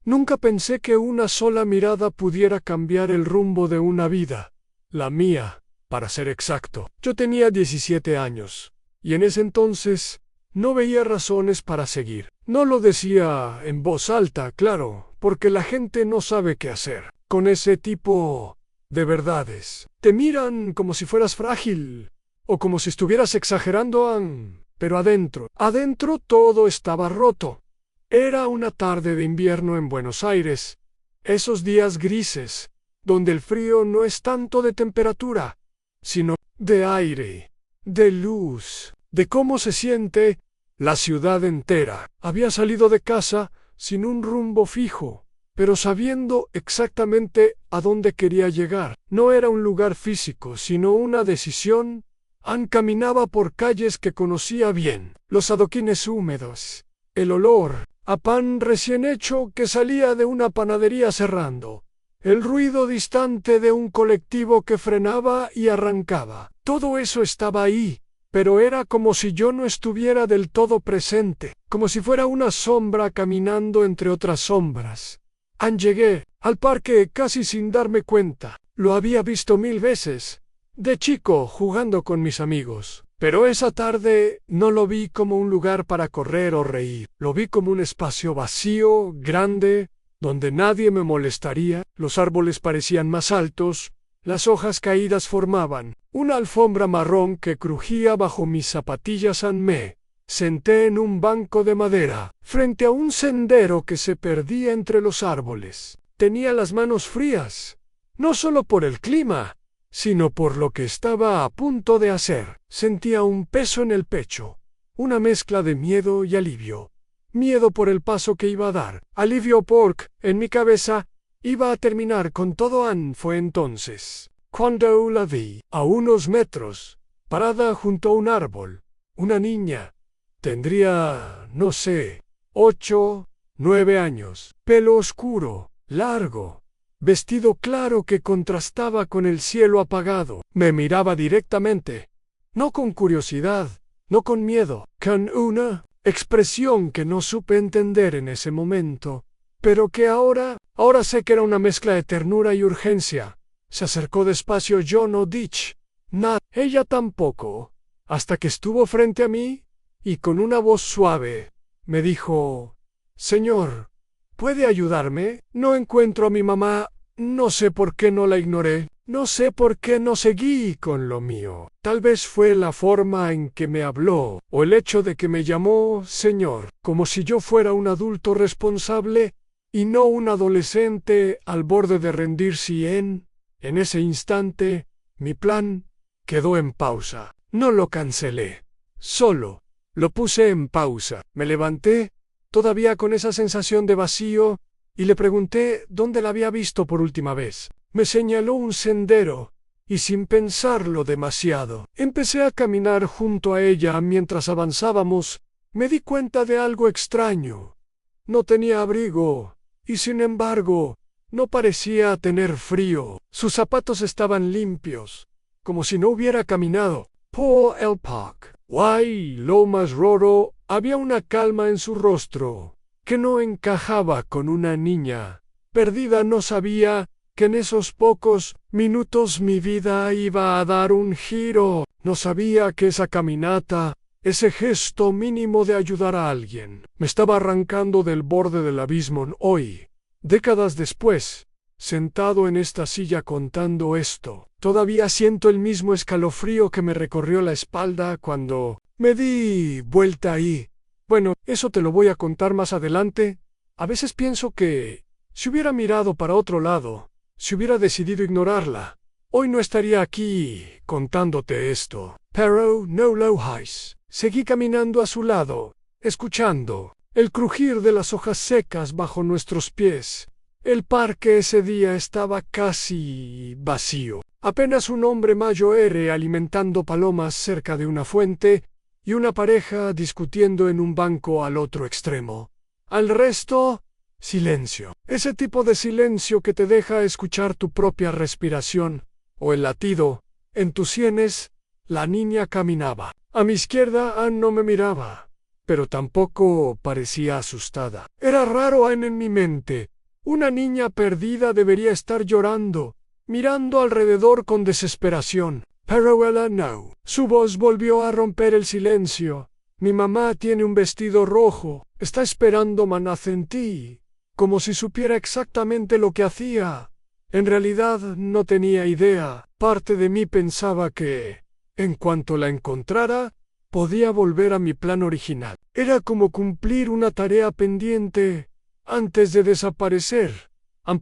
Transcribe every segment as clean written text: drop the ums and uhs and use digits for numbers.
Nunca pensé que una sola mirada pudiera cambiar el rumbo de una vida. La mía, para ser exacto. Yo tenía 17 años, y en ese entonces no veía razones para seguir. No lo decía en voz alta, claro, porque la gente no sabe qué hacer con ese tipo de verdades. Te miran como si fueras frágil, o como si estuvieras exagerando, pero adentro todo estaba roto. Era una tarde de invierno en Buenos Aires, esos días grises, donde el frío no es tanto de temperatura, sino de aire, de luz, de cómo se siente la ciudad entera. Había salido de casa sin un rumbo fijo, pero sabiendo exactamente a dónde quería llegar. No era un lugar físico, sino una decisión. Caminaba por calles que conocía bien, los adoquines húmedos, el olor a pan recién hecho que salía de una panadería cerrando, el ruido distante de un colectivo que frenaba y arrancaba. Todo eso estaba ahí, pero era como si yo no estuviera del todo presente, como si fuera una sombra caminando entre otras sombras. Llegué al parque casi sin darme cuenta. Lo había visto 1000 veces, de chico jugando con mis amigos. Pero esa tarde no lo vi como un lugar para correr o reír. Lo vi como un espacio vacío, grande, donde nadie me molestaría. Los árboles parecían más altos, las hojas caídas formaban una alfombra marrón que crujía bajo mis zapatillas. Me senté en un banco de madera, frente a un sendero que se perdía entre los árboles. Tenía las manos frías, no solo por el clima, sino por lo que estaba a punto de hacer. Sentía un peso en el pecho, una mezcla de miedo y alivio. Miedo por el paso que iba a dar, alivio porque, en mi cabeza, iba a terminar con todo. Fue entonces cuando la vi, a unos metros, parada junto a un árbol. Una niña. Tendría, no sé, 8, 9 años. Pelo oscuro, largo, vestido claro que contrastaba con el cielo apagado. Me miraba directamente, no con curiosidad, no con miedo, con una expresión que no supe entender en ese momento, pero que ahora sé que era una mezcla de ternura y urgencia. Se acercó despacio. Yo no dije nada, ella tampoco, hasta que estuvo frente a mí, y con una voz suave me dijo: «Señor, ¿puede ayudarme? No encuentro a mi mamá». No sé por qué no la ignoré, no sé por qué no seguí con lo mío. Tal vez fue la forma en que me habló, o el hecho de que me llamó señor, como si yo fuera un adulto responsable y no un adolescente al borde de rendirse. Y en ese instante, mi plan quedó en pausa. No lo cancelé, solo lo puse en pausa. Me levanté, todavía con esa sensación de vacío, y le pregunté dónde la había visto por última vez. Me señaló un sendero, y sin pensarlo demasiado, empecé a caminar junto a ella. Mientras avanzábamos, me di cuenta de algo extraño. No tenía abrigo, y sin embargo, no parecía tener frío. Sus zapatos estaban limpios, como si no hubiera caminado por el parque. Guay, lo más raro, había una calma en su rostro que no encajaba con una niña perdida. No sabía que en esos pocos minutos mi vida iba a dar un giro. No sabía que esa caminata, ese gesto mínimo de ayudar a alguien, me estaba arrancando del borde del abismo. Hoy, décadas después, sentado en esta silla contando esto, todavía siento el mismo escalofrío que me recorrió la espalda cuando me di vuelta ahí. Bueno, eso te lo voy a contar más adelante. A veces pienso que, si hubiera mirado para otro lado, si hubiera decidido ignorarla, hoy no estaría aquí contándote esto. Pero no lo hagas. Seguí caminando a su lado, escuchando el crujir de las hojas secas bajo nuestros pies. El parque ese día estaba casi vacío. Apenas un hombre mayor alimentando palomas cerca de una fuente, y una pareja discutiendo en un banco al otro extremo. Al resto, silencio. Ese tipo de silencio que te deja escuchar tu propia respiración, o el latido, en tus sienes. La niña caminaba. A mi izquierda no me miraba, pero tampoco parecía asustada. Era raro en mi mente. Una niña perdida debería estar llorando, mirando alrededor con desesperación. Pero ella no. Su voz volvió a romper el silencio. Mi mamá tiene un vestido rojo. Está esperando en ti. Como si supiera exactamente lo que hacía. En realidad no tenía idea. Parte de mí pensaba que, en cuanto la encontrara, podía volver a mi plan original. Era como cumplir una tarea pendiente antes de desaparecer.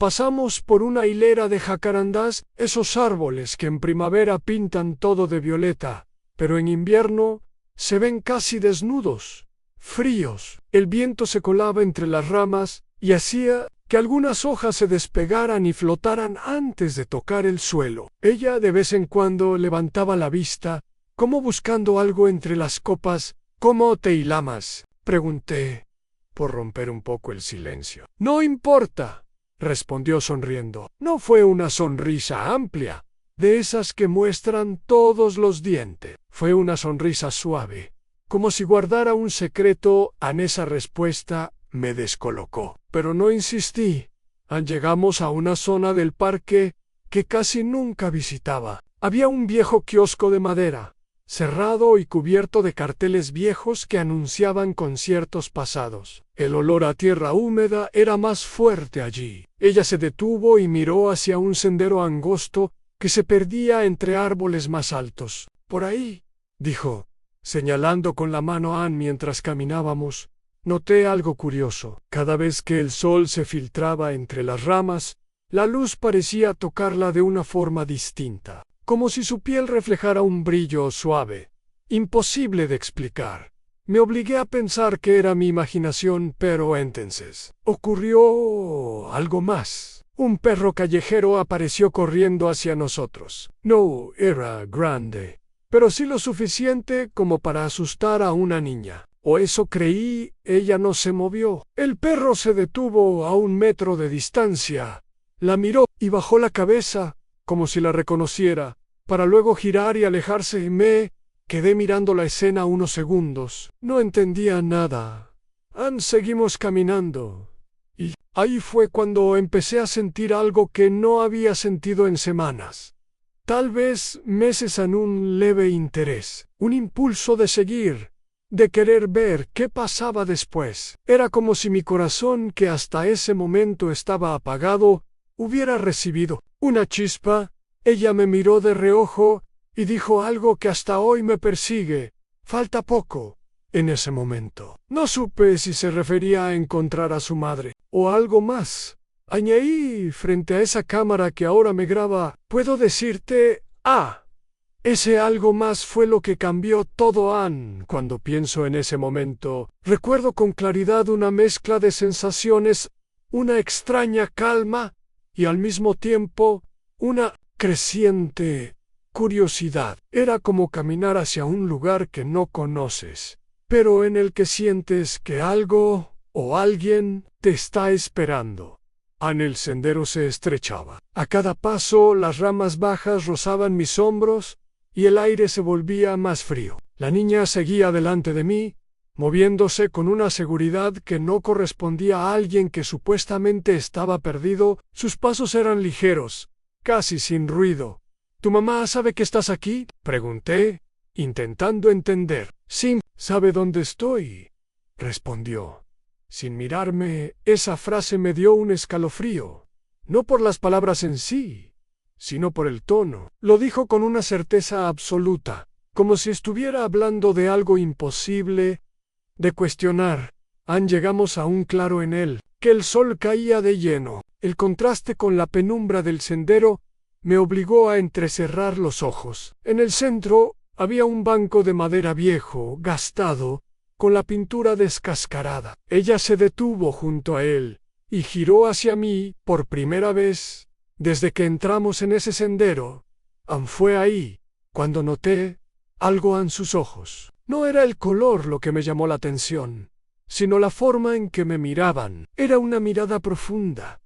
Pasamos por una hilera de jacarandás, esos árboles que en primavera pintan todo de violeta, pero en invierno se ven casi desnudos, fríos. El viento se colaba entre las ramas y hacía que algunas hojas se despegaran y flotaran antes de tocar el suelo. Ella de vez en cuando levantaba la vista, como buscando algo entre las copas. ¿Cómo te hilamas?, pregunté, por romper un poco el silencio. No importa, respondió sonriendo. No fue una sonrisa amplia, de esas que muestran todos los dientes. Fue una sonrisa suave, como si guardara un secreto. En esa respuesta me descolocó, pero no insistí. Llegamos a una zona del parque que casi nunca visitaba. Había un viejo kiosco de madera, cerrado y cubierto de carteles viejos que anunciaban conciertos pasados. El olor a tierra húmeda era más fuerte allí. Ella se detuvo y miró hacia un sendero angosto que se perdía entre árboles más altos. Por ahí, dijo, señalando con la mano a Anne mientras caminábamos. Noté algo curioso. Cada vez que el sol se filtraba entre las ramas, la luz parecía tocarla de una forma distinta, como si su piel reflejara un brillo suave, imposible de explicar. Me obligué a pensar que era mi imaginación, pero entonces ocurrió algo más. Un perro callejero apareció corriendo hacia nosotros. No era grande, pero sí lo suficiente como para asustar a una niña. O eso creí. Ella no se movió. El perro se detuvo a 1 metro de distancia. La miró y bajó la cabeza, como si la reconociera, para luego girar y alejarse, y me quedé mirando la escena unos segundos. No entendía nada. Seguimos caminando. Y ahí fue cuando empecé a sentir algo que no había sentido en semanas. Tal vez meses, en un leve interés. Un impulso de seguir, de querer ver qué pasaba después. Era como si mi corazón, que hasta ese momento estaba apagado, hubiera recibido una chispa. Ella me miró de reojo y dijo algo que hasta hoy me persigue. Falta poco. En ese momento no supe si se refería a encontrar a su madre o algo más. Añadí frente a esa cámara que ahora me graba. Puedo decirte, ese algo más fue lo que cambió todo, Anne. Cuando pienso en ese momento, recuerdo con claridad una mezcla de sensaciones, una extraña calma y al mismo tiempo una creciente curiosidad. Era como caminar hacia un lugar que no conoces, pero en el que sientes que algo o alguien te está esperando. El sendero se estrechaba. A cada paso las ramas bajas rozaban mis hombros y el aire se volvía más frío. La niña seguía delante de mí, moviéndose con una seguridad que no correspondía a alguien que supuestamente estaba perdido. Sus pasos eran ligeros, casi sin ruido. ¿Tu mamá sabe que estás aquí?, pregunté, intentando entender. Sí, sabe dónde estoy, respondió. Sin mirarme, esa frase me dio un escalofrío, no por las palabras en sí, sino por el tono. Lo dijo con una certeza absoluta, como si estuviera hablando de algo imposible de cuestionar. Llegamos a un claro en él, que el sol caía de lleno. El contraste con la penumbra del sendero me obligó a entrecerrar los ojos. En el centro había un banco de madera viejo, gastado, con la pintura descascarada. Ella se detuvo junto a él y giró hacia mí por primera vez desde que entramos en ese sendero. Fue ahí cuando noté algo en sus ojos. No era el color lo que me llamó la atención, sino la forma en que me miraban. Era una mirada profunda,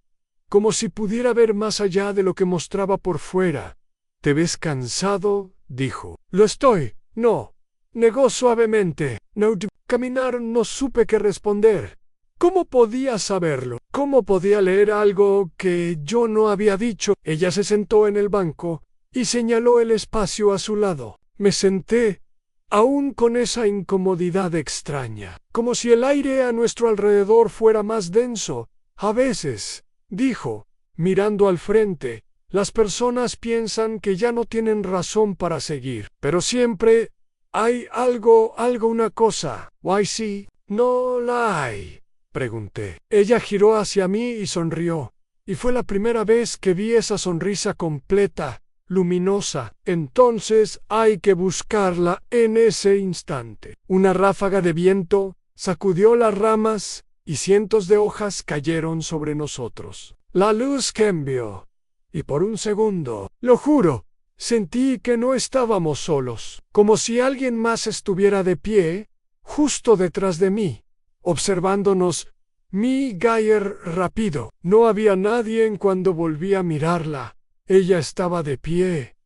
como si pudiera ver más allá de lo que mostraba por fuera. ¿Te ves cansado?, dijo. Lo estoy. No, negó suavemente. No, caminar. No supe qué responder. ¿Cómo podía saberlo? ¿Cómo podía leer algo que yo no había dicho? Ella se sentó en el banco y señaló el espacio a su lado. Me senté, aún con esa incomodidad extraña, como si el aire a nuestro alrededor fuera más denso. A veces, dijo, mirando al frente, las personas piensan que ya no tienen razón para seguir, pero siempre hay algo, una cosa. Why sí, no la hay. Pregunté. Ella giró hacia mí y sonrió, y fue la primera vez que vi esa sonrisa completa, luminosa. Entonces hay que buscarla en ese instante. Una ráfaga de viento sacudió las ramas y cientos de hojas cayeron sobre nosotros. La luz cambió, y por un segundo, lo juro, sentí que no estábamos solos, como si alguien más estuviera de pie, justo detrás de mí, observándonos. Mi Geyer rápido. No había nadie cuando volví a mirarla. Ella estaba de pie,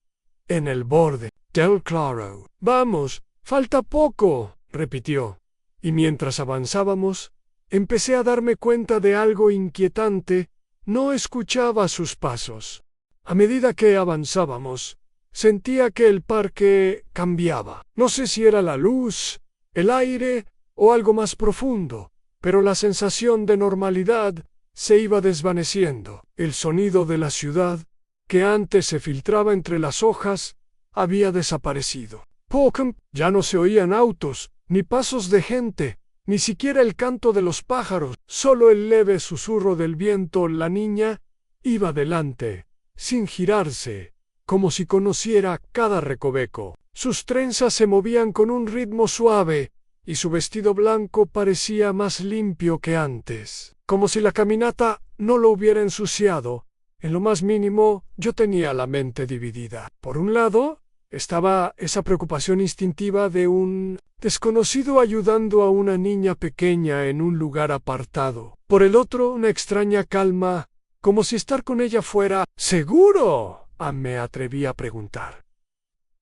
en el borde del claro. Vamos, falta poco, repitió. Y mientras avanzábamos, empecé a darme cuenta de algo inquietante. No escuchaba sus pasos. A medida que avanzábamos, sentía que el parque cambiaba. No sé si era la luz, el aire o algo más profundo, pero la sensación de normalidad se iba desvaneciendo. El sonido de la ciudad, que antes se filtraba entre las hojas, había desaparecido. Poco, ya no se oían autos, ni pasos de gente, ni siquiera el canto de los pájaros, solo el leve susurro del viento. La niña iba delante, sin girarse, como si conociera cada recoveco. Sus trenzas se movían con un ritmo suave, y su vestido blanco parecía más limpio que antes, como si la caminata no lo hubiera ensuciado. En lo más mínimo, yo tenía la mente dividida. Por un lado, estaba esa preocupación instintiva de un desconocido ayudando a una niña pequeña en un lugar apartado. Por el otro, una extraña calma, como si estar con ella fuera seguro. Me atreví a preguntar.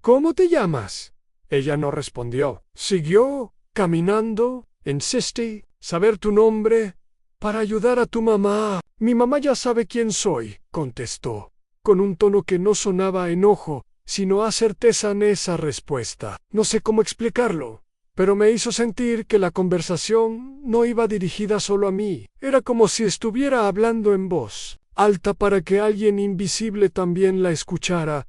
¿Cómo te llamas? Ella no respondió. Siguió caminando. Insistí. Saber tu nombre para ayudar a tu mamá. Mi mamá ya sabe quién soy, contestó, con un tono que no sonaba a enojo, sino a certeza en esa respuesta. No sé cómo explicarlo, pero me hizo sentir que la conversación no iba dirigida solo a mí. Era como si estuviera hablando en voz alta para que alguien invisible también la escuchara.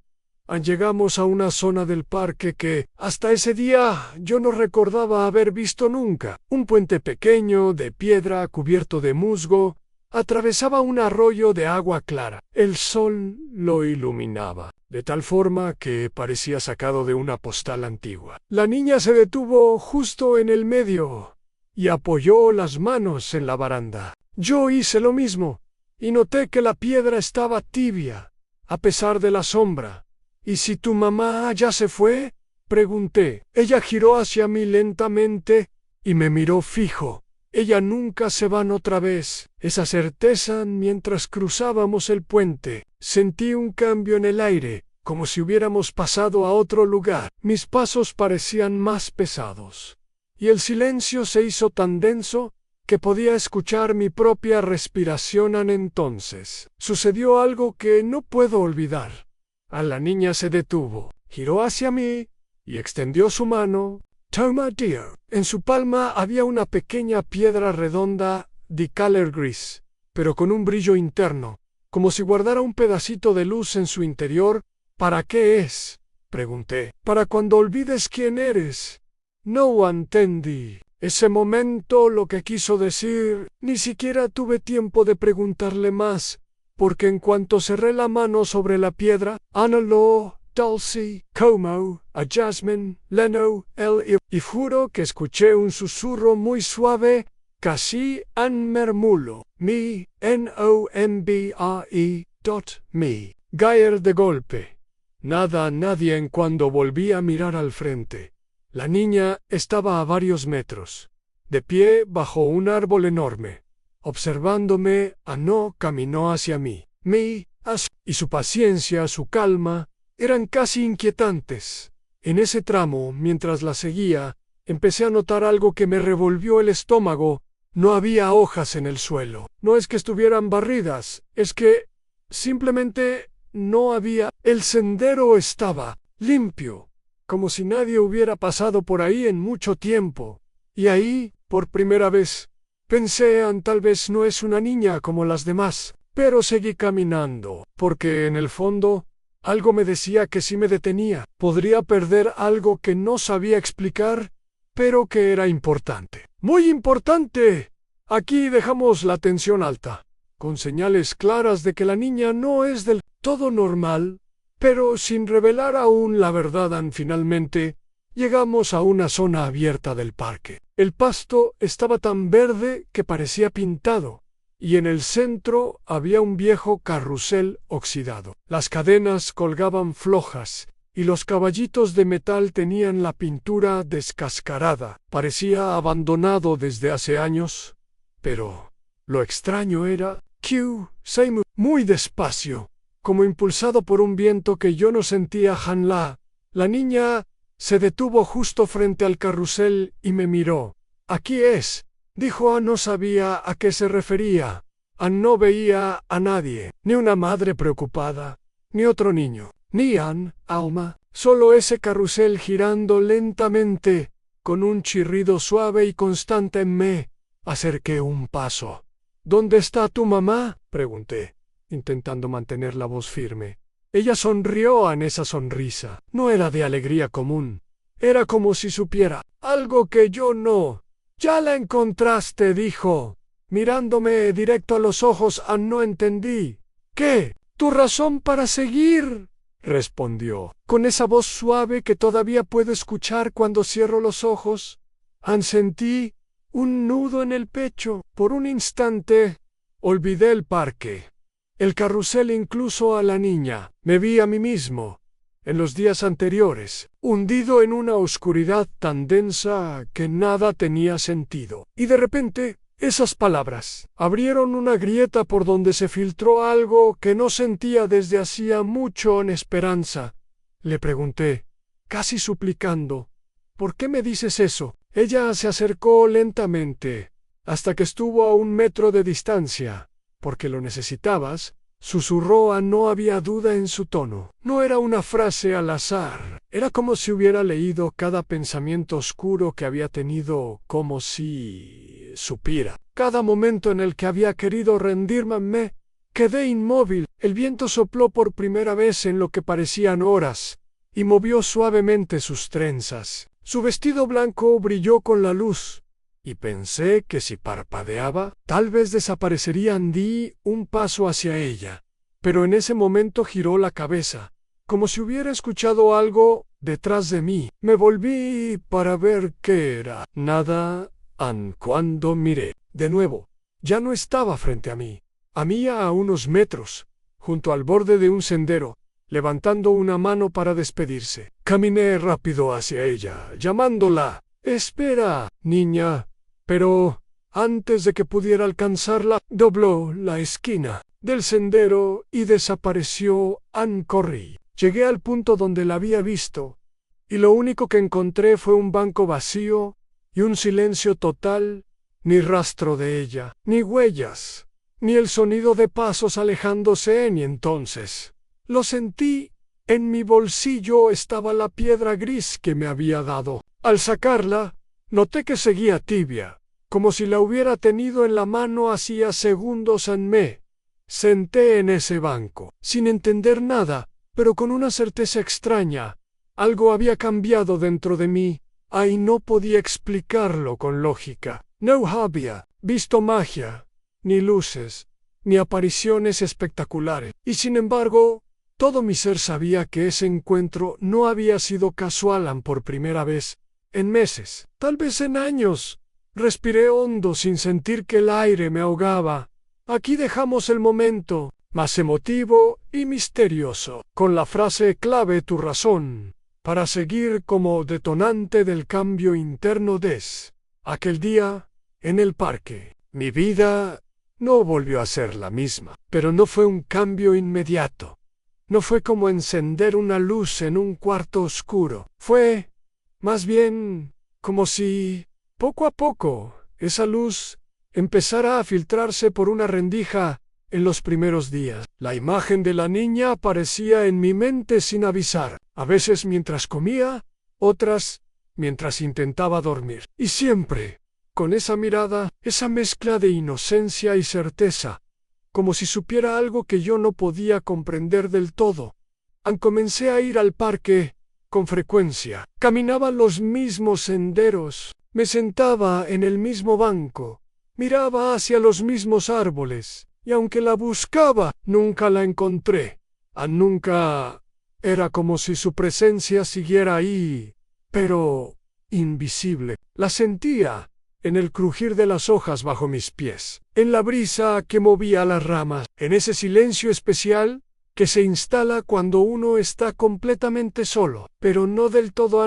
Llegamos a una zona del parque que, hasta ese día, yo no recordaba haber visto nunca. Un puente pequeño, de piedra, cubierto de musgo, atravesaba un arroyo de agua clara. El sol lo iluminaba, de tal forma que parecía sacado de una postal antigua. La niña se detuvo justo en el medio y apoyó las manos en la baranda. Yo hice lo mismo, y noté que la piedra estaba tibia, a pesar de la sombra. ¿Y si tu mamá ya se fue? Pregunté. Ella giró hacia mí lentamente y me miró fijo. Ella nunca se van otra vez. Esa certeza mientras cruzábamos el puente. Sentí un cambio en el aire, como si hubiéramos pasado a otro lugar. Mis pasos parecían más pesados, y el silencio se hizo tan denso que podía escuchar mi propia respiración. Entonces sucedió algo que no puedo olvidar. La niña se detuvo, giró hacia mí y extendió su mano. Toma, dear. En su palma había una pequeña piedra redonda de color gris, pero con un brillo interno, como si guardara un pedacito de luz en su interior. ¿Para qué es? Pregunté. Para cuando olvides quién eres. No entendí. Ese momento lo que quiso decir. Ni siquiera tuve tiempo de preguntarle más, porque en cuanto cerré la mano sobre la piedra, Annaló, Dulcie, Como, a Jasmine, Leno, y juro que escuché un susurro muy suave, casi un murmullo. Me, nombre, me. Geyer de golpe. Nada, nadie. En cuando volví a mirar al frente, la niña estaba a varios metros, de pie bajo un árbol enorme. Observándome, no caminó hacia mí. Y su paciencia, su calma, eran casi inquietantes. En ese tramo, mientras la seguía, empecé a notar algo que me revolvió el estómago. No había hojas en el suelo. No es que estuvieran barridas, es que simplemente no había. El sendero estaba limpio, como si nadie hubiera pasado por ahí en mucho tiempo. Y ahí, por primera vez, pensé tal vez no es una niña como las demás, pero seguí caminando, porque en el fondo algo me decía que si me detenía, podría perder algo que no sabía explicar, pero que era importante. ¡Muy importante! Aquí dejamos la tensión alta, con señales claras de que la niña no es del todo normal, pero sin revelar aún la verdad. Finalmente, llegamos a una zona abierta del parque. El pasto estaba tan verde que parecía pintado, y en el centro había un viejo carrusel oxidado. Las cadenas colgaban flojas, y los caballitos de metal tenían la pintura descascarada. Parecía abandonado desde hace años, pero lo extraño era que Seymour, muy despacio, como impulsado por un viento que yo no sentía. La niña se detuvo justo frente al carrusel y me miró. «Aquí es», dijo. No sabía a qué se refería. No veía a nadie, ni una madre preocupada, ni otro niño, ni Alma, solo ese carrusel girando lentamente, con un chirrido suave y constante. Me acerqué un paso. «¿Dónde está tu mamá?», pregunté, intentando mantener la voz firme. Ella sonrió. Esa sonrisa no era de alegría común. Era como si supiera algo que yo no. «Ya la encontraste», dijo, mirándome directo a los ojos. No entendí. «¿Qué? ¿Tu razón para seguir?», respondió, con esa voz suave que todavía puedo escuchar cuando cierro los ojos. Sentí un nudo en el pecho. Por un instante olvidé el parque, el carrusel, incluso a la niña. Me vi a mí mismo, en los días anteriores, hundido en una oscuridad tan densa que nada tenía sentido. Y de repente, esas palabras abrieron una grieta por donde se filtró algo que no sentía desde hacía mucho. En esperanza, le pregunté, casi suplicando, «¿Por qué me dices eso?». Ella se acercó lentamente, hasta que estuvo a 1 metro de distancia. «Porque lo necesitabas», susurró. No había duda en su tono. No era una frase al azar. Era como si hubiera leído cada pensamiento oscuro que había tenido, como si supiera. Cada momento en el que había querido rendirme, me quedé inmóvil. El viento sopló por primera vez en lo que parecían horas, y movió suavemente sus trenzas. Su vestido blanco brilló con la luz, y pensé que si parpadeaba, tal vez desaparecería. Di un paso hacia ella, pero en ese momento giró la cabeza, como si hubiera escuchado algo detrás de mí. Me volví para ver qué era. Nada. Cuando miré de nuevo, ya no estaba frente a mí. A unos metros, junto al borde de un sendero, levantando una mano para despedirse. Caminé rápido hacia ella, llamándola. «Espera, niña». Pero antes de que pudiera alcanzarla, dobló la esquina del sendero y desapareció. Corrí. Llegué al punto donde la había visto, y lo único que encontré fue un banco vacío y un silencio total. Ni rastro de ella, ni huellas, ni el sonido de pasos alejándose. Ni entonces lo sentí. En mi bolsillo estaba la piedra gris que me había dado. Al sacarla, noté que seguía tibia, como si la hubiera tenido en la mano hacía segundos. Me senté en ese banco, sin entender nada, pero con una certeza extraña. Algo había cambiado dentro de mí. No podía explicarlo con lógica. No había visto magia, ni luces, ni apariciones espectaculares. Y sin embargo, todo mi ser sabía que ese encuentro no había sido casual. Por primera vez en meses, tal vez en años, respiré hondo sin sentir que el aire me ahogaba. Aquí dejamos el momento más emotivo y misterioso, con la frase clave «tu razón», para seguir como detonante del cambio interno. Aquel día, en el parque, mi vida no volvió a ser la misma, pero no fue un cambio inmediato. No fue como encender una luz en un cuarto oscuro. Fue, más bien, como si, poco a poco, esa luz empezara a filtrarse por una rendija en los primeros días. La imagen de la niña aparecía en mi mente sin avisar, a veces mientras comía, otras mientras intentaba dormir. Y siempre, con esa mirada, esa mezcla de inocencia y certeza, como si supiera algo que yo no podía comprender del todo. Comencé a ir al parque con frecuencia. Caminaba los mismos senderos, me sentaba en el mismo banco, miraba hacia los mismos árboles, y aunque la buscaba, nunca la encontré. Nunca era como si su presencia siguiera ahí, pero invisible. La sentía en el crujir de las hojas bajo mis pies, en la brisa que movía las ramas, en ese silencio especial que se instala cuando uno está completamente solo, pero no del todo.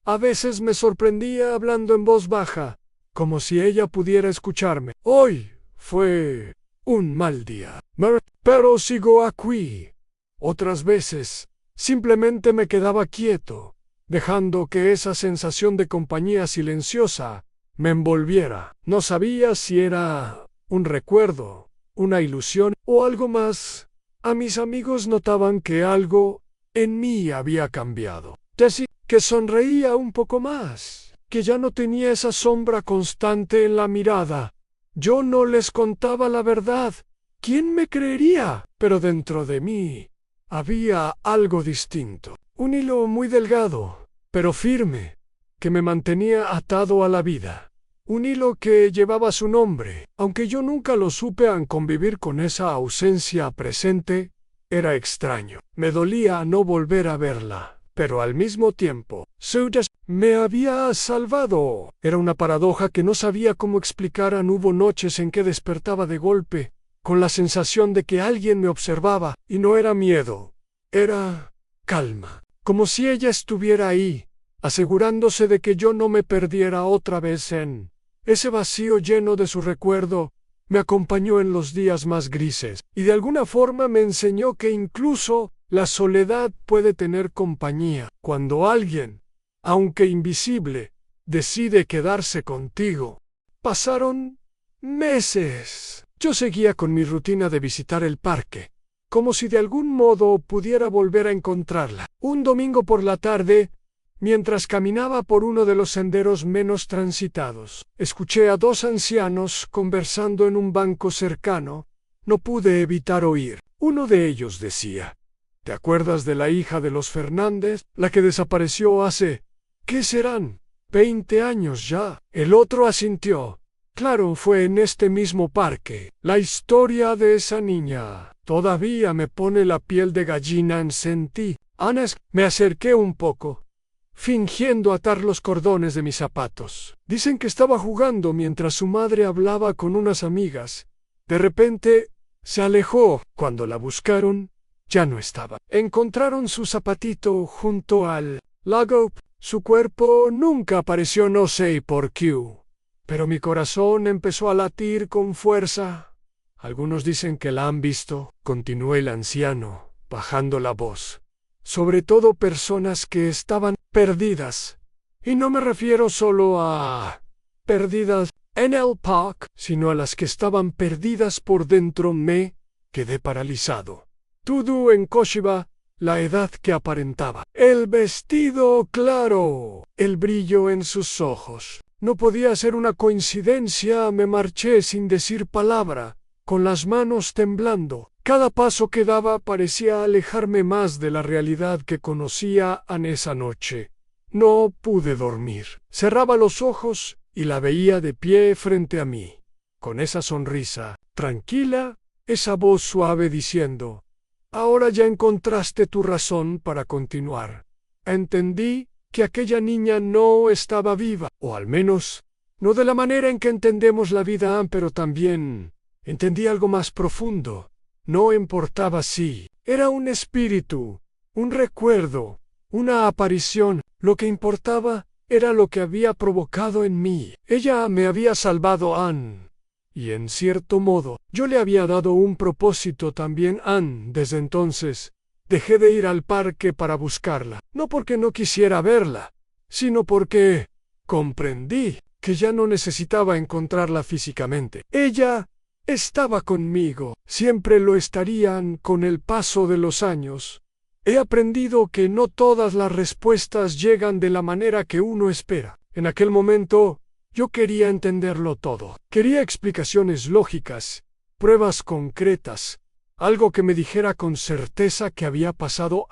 A veces me sorprendía hablando en voz baja, como si ella pudiera escucharme. Hoy fue un mal día, pero sigo aquí. Otras veces, simplemente me quedaba quieto, dejando que esa sensación de compañía silenciosa me envolviera. No sabía si era un recuerdo, una ilusión o algo más. A mis amigos notaban que algo en mí había cambiado. Decía que sonreía un poco más, que ya no tenía esa sombra constante en la mirada. Yo no les contaba la verdad. ¿Quién me creería? Pero dentro de mí había algo distinto. Un hilo muy delgado, pero firme, que me mantenía atado a la vida. Un hilo que llevaba su nombre, aunque yo nunca lo supe. Convivir con esa ausencia presente era extraño. Me dolía no volver a verla, pero al mismo tiempo, me había salvado. Era una paradoja que no sabía cómo explicar. Hubo noches en que despertaba de golpe, con la sensación de que alguien me observaba, y no era miedo, era calma, como si ella estuviera ahí, asegurándose de que yo no me perdiera otra vez en ese vacío. Lleno de su recuerdo, me acompañó en los días más grises, y de alguna forma me enseñó que incluso la soledad puede tener compañía. Cuando alguien, aunque invisible, decide quedarse contigo. Pasaron meses. Yo seguía con mi rutina de visitar el parque, como si de algún modo pudiera volver a encontrarla. Un domingo por la tarde, mientras caminaba por uno de los senderos menos transitados, escuché a dos ancianos conversando en un banco cercano. No pude evitar oír. Uno de ellos decía: ¿te acuerdas de la hija de los Fernández, la que desapareció hace, ¿qué serán? 20 años ya. El otro asintió. Claro, fue en este mismo parque. La historia de esa niña todavía me pone la piel de gallina. Sentí. Me acerqué un poco, fingiendo atar los cordones de mis zapatos. Dicen que estaba jugando mientras su madre hablaba con unas amigas. De repente, se alejó. Cuando la buscaron, ya no estaba. Encontraron su zapatito junto al lago. Su cuerpo nunca apareció, no sé por qué. Pero mi corazón empezó a latir con fuerza. Algunos dicen que la han visto, continuó el anciano, bajando la voz. Sobre todo personas que estaban perdidas. Y no me refiero solo a perdidas en el parque, sino a las que estaban perdidas por dentro. Me quedé paralizado. Todo en Koshiba, la edad que aparentaba. El vestido claro, el brillo en sus ojos. No podía ser una coincidencia. Me marché sin decir palabra, con las manos temblando. Cada paso que daba parecía alejarme más de la realidad que conocía en esa noche. No pude dormir. Cerraba los ojos y la veía de pie frente a mí, con esa sonrisa tranquila, esa voz suave diciendo: ahora ya encontraste tu razón para continuar. Entendí que aquella niña no estaba viva, o al menos, no de la manera en que entendemos la vida, pero también entendí algo más profundo. No importaba si era un espíritu, un recuerdo, una aparición. Lo que importaba era lo que había provocado en mí. Ella me había salvado, y en cierto modo, yo le había dado un propósito también. Desde entonces, dejé de ir al parque para buscarla, no porque no quisiera verla, sino porque comprendí que ya no necesitaba encontrarla físicamente. Ella estaba conmigo, siempre lo estarían con el paso de los años. He aprendido que no todas las respuestas llegan de la manera que uno espera. En aquel momento, yo quería entenderlo todo. Quería explicaciones lógicas, pruebas concretas, algo que me dijera con certeza que había pasado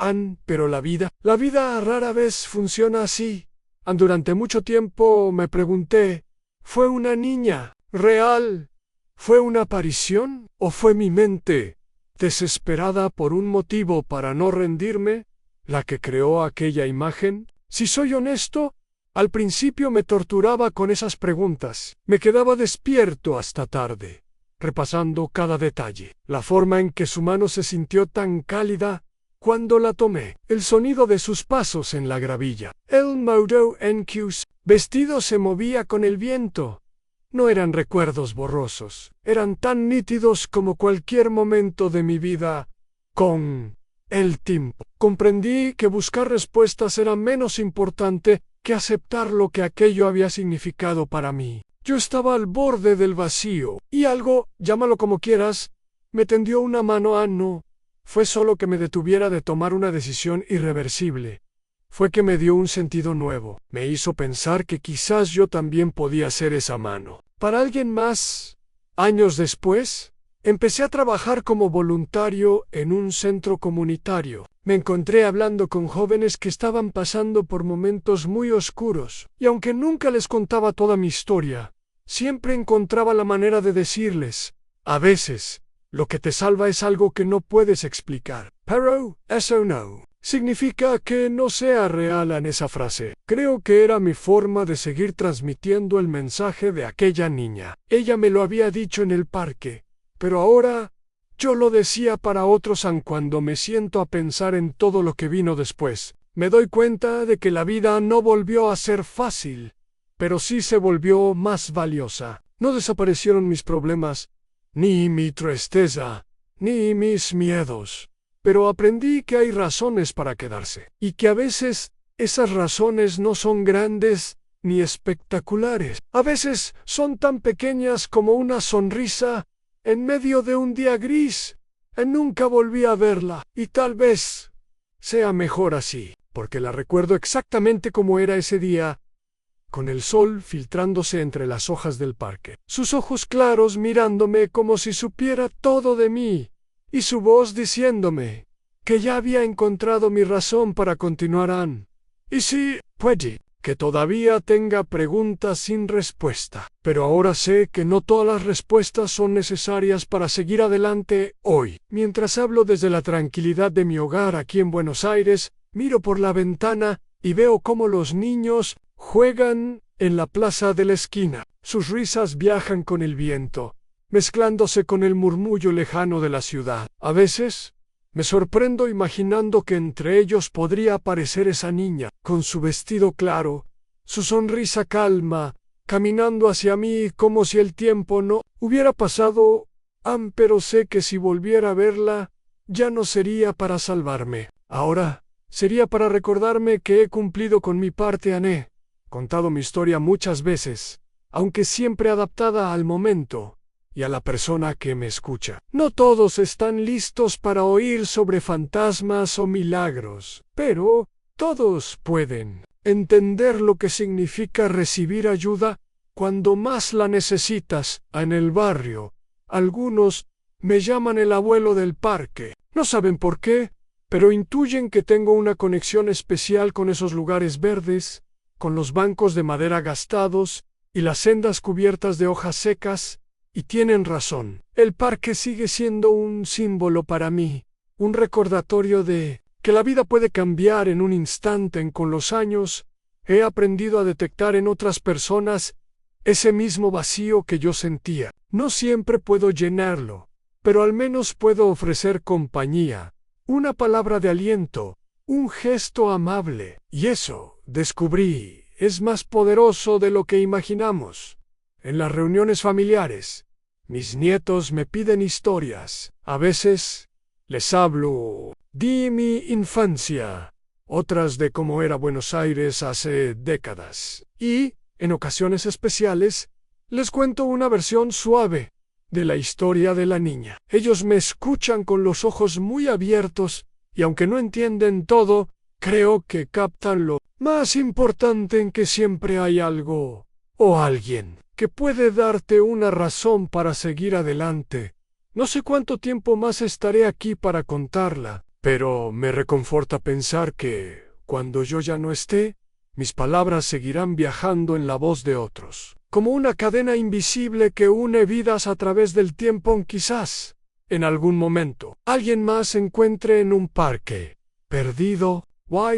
pero la vida rara vez funciona así. Durante mucho tiempo me pregunté, ¿fue una niña real? ¿Fue una aparición? ¿O fue mi mente, desesperada por un motivo para no rendirme, la que creó aquella imagen? Si soy honesto, al principio me torturaba con esas preguntas. Me quedaba despierto hasta tarde, repasando cada detalle. La forma en que su mano se sintió tan cálida cuando la tomé, el sonido de sus pasos en la gravilla, el modo en que su vestido se movía con el viento. No eran recuerdos borrosos, eran tan nítidos como cualquier momento de mi vida. Con el tiempo, comprendí que buscar respuestas era menos importante que aceptar lo que aquello había significado para mí. Yo estaba al borde del vacío, y algo, llámalo como quieras, me tendió una mano. No fue solo que me detuviera de tomar una decisión irreversible. Fue que me dio un sentido nuevo. Me hizo pensar que quizás yo también podía ser esa mano para alguien más. Años después, empecé a trabajar como voluntario en un centro comunitario. Me encontré hablando con jóvenes que estaban pasando por momentos muy oscuros, y aunque nunca les contaba toda mi historia, siempre encontraba la manera de decirles, a veces, lo que te salva es algo que no puedes explicar. Pero eso no significa que no sea real en esa frase. Creo que era mi forma de seguir transmitiendo el mensaje de aquella niña. Ella me lo había dicho en el parque, pero ahora yo lo decía para otros. Aun cuando me siento a pensar en todo lo que vino después, me doy cuenta de que la vida no volvió a ser fácil, pero sí se volvió más valiosa. No desaparecieron mis problemas, ni mi tristeza, ni mis miedos. Pero aprendí que hay razones para quedarse, y que a veces esas razones no son grandes ni espectaculares. A veces son tan pequeñas como una sonrisa en medio de un día gris. Nunca volví a verla, y tal vez sea mejor así, porque la recuerdo exactamente como era ese día, con el sol filtrándose entre las hojas del parque, sus ojos claros mirándome como si supiera todo de mí, y su voz diciéndome que ya había encontrado mi razón para continuar. Y sí, puede que todavía tenga preguntas sin respuesta, pero ahora sé que no todas las respuestas son necesarias para seguir adelante hoy. Mientras hablo desde la tranquilidad de mi hogar aquí en Buenos Aires, miro por la ventana y veo cómo los niños juegan en la plaza de la esquina. Sus risas viajan con el viento, mezclándose con el murmullo lejano de la ciudad. A veces me sorprendo imaginando que entre ellos podría aparecer esa niña, con su vestido claro, su sonrisa calma, caminando hacia mí como si el tiempo no hubiera pasado. Pero sé que si volviera a verla, ya no sería para salvarme. Ahora sería para recordarme que he cumplido con mi parte. He contado mi historia muchas veces, aunque siempre adaptada al momento y a la persona que me escucha. No todos están listos para oír sobre fantasmas o milagros, pero todos pueden entender lo que significa recibir ayuda cuando más la necesitas. En el barrio, algunos me llaman el abuelo del parque. No saben por qué, pero intuyen que tengo una conexión especial con esos lugares verdes, con los bancos de madera gastados y las sendas cubiertas de hojas secas. Y tienen razón. El parque sigue siendo un símbolo para mí, un recordatorio de que la vida puede cambiar en un instante. Con los años, he aprendido a detectar en otras personas ese mismo vacío que yo sentía. No siempre puedo llenarlo, pero al menos puedo ofrecer compañía, una palabra de aliento, un gesto amable. Y eso, descubrí, es más poderoso de lo que imaginamos. En las reuniones familiares, mis nietos me piden historias. A veces les hablo de mi infancia, otras de cómo era Buenos Aires hace décadas. Y en ocasiones especiales, les cuento una versión suave de la historia de la niña. Ellos me escuchan con los ojos muy abiertos y aunque no entienden todo, creo que captan lo más importante, en que siempre hay algo o alguien que puede darte una razón para seguir adelante. No sé cuánto tiempo más estaré aquí para contarla, pero me reconforta pensar que, cuando yo ya no esté, mis palabras seguirán viajando en la voz de otros, como una cadena invisible que une vidas a través del tiempo. Quizás, en algún momento, alguien más se encuentre en un parque, perdido,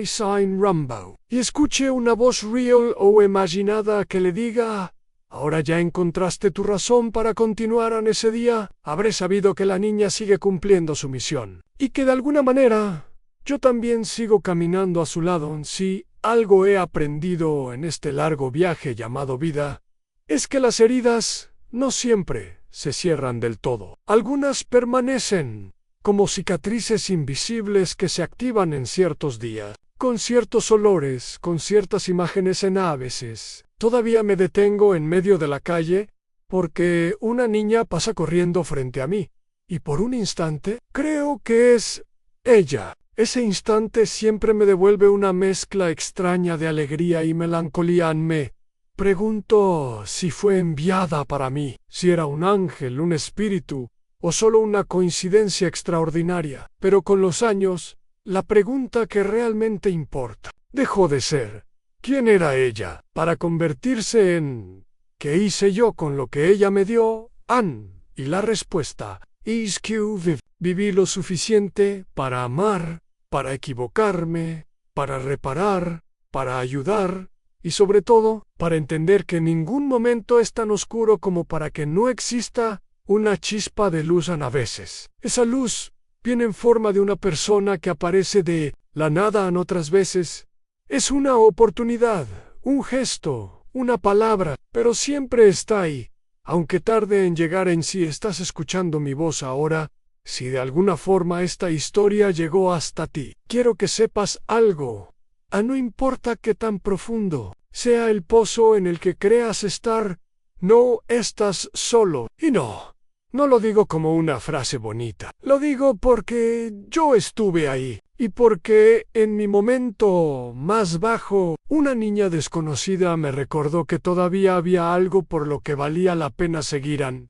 Sin Rumbo, y escuche una voz real o imaginada que le diga: ahora ya encontraste tu razón para continuar en ese día. Habré sabido que la niña sigue cumpliendo su misión, y que de alguna manera yo también sigo caminando a su lado. Si algo he aprendido en este largo viaje llamado vida, es que las heridas no siempre se cierran del todo. Algunas permanecen como cicatrices invisibles que se activan en ciertos días, con ciertos olores, con ciertas imágenes. A veces todavía me detengo en medio de la calle porque una niña pasa corriendo frente a mí, y por un instante creo que es ella. Ese instante siempre me devuelve una mezcla extraña de alegría y melancolía. Me pregunto si fue enviada para mí, si era un ángel, un espíritu, o solo una coincidencia extraordinaria. Pero con los años, la pregunta que realmente importa dejó de ser ¿quién era ella?, para convertirse en ¿qué hice yo con lo que ella me dio? Y la respuesta es que viví lo suficiente para amar, para equivocarme, para reparar, para ayudar, y sobre todo, para entender que ningún momento es tan oscuro como para que no exista una chispa de luz. A veces esa luz viene en forma de una persona que aparece de la nada. Otras veces es una oportunidad, un gesto, una palabra, pero siempre está ahí, aunque tarde en llegar. Si estás escuchando mi voz ahora, si de alguna forma esta historia llegó hasta ti, quiero que sepas algo. No importa qué tan profundo sea el pozo en el que creas estar, no estás solo. Y no lo digo como una frase bonita. Lo digo porque yo estuve ahí, y porque en mi momento más bajo, una niña desconocida me recordó que todavía había algo por lo que valía la pena seguir.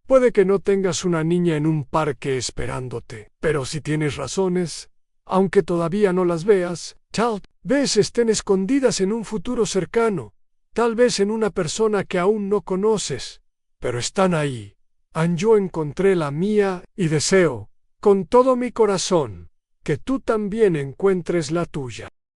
Puede que no tengas una niña en un parque esperándote, pero si tienes razones, aunque todavía no las veas, tal vez estén escondidas en un futuro cercano, tal vez en una persona que aún no conoces, pero están ahí. Yo encontré la mía y deseo, con todo mi corazón, que tú también encuentres la tuya.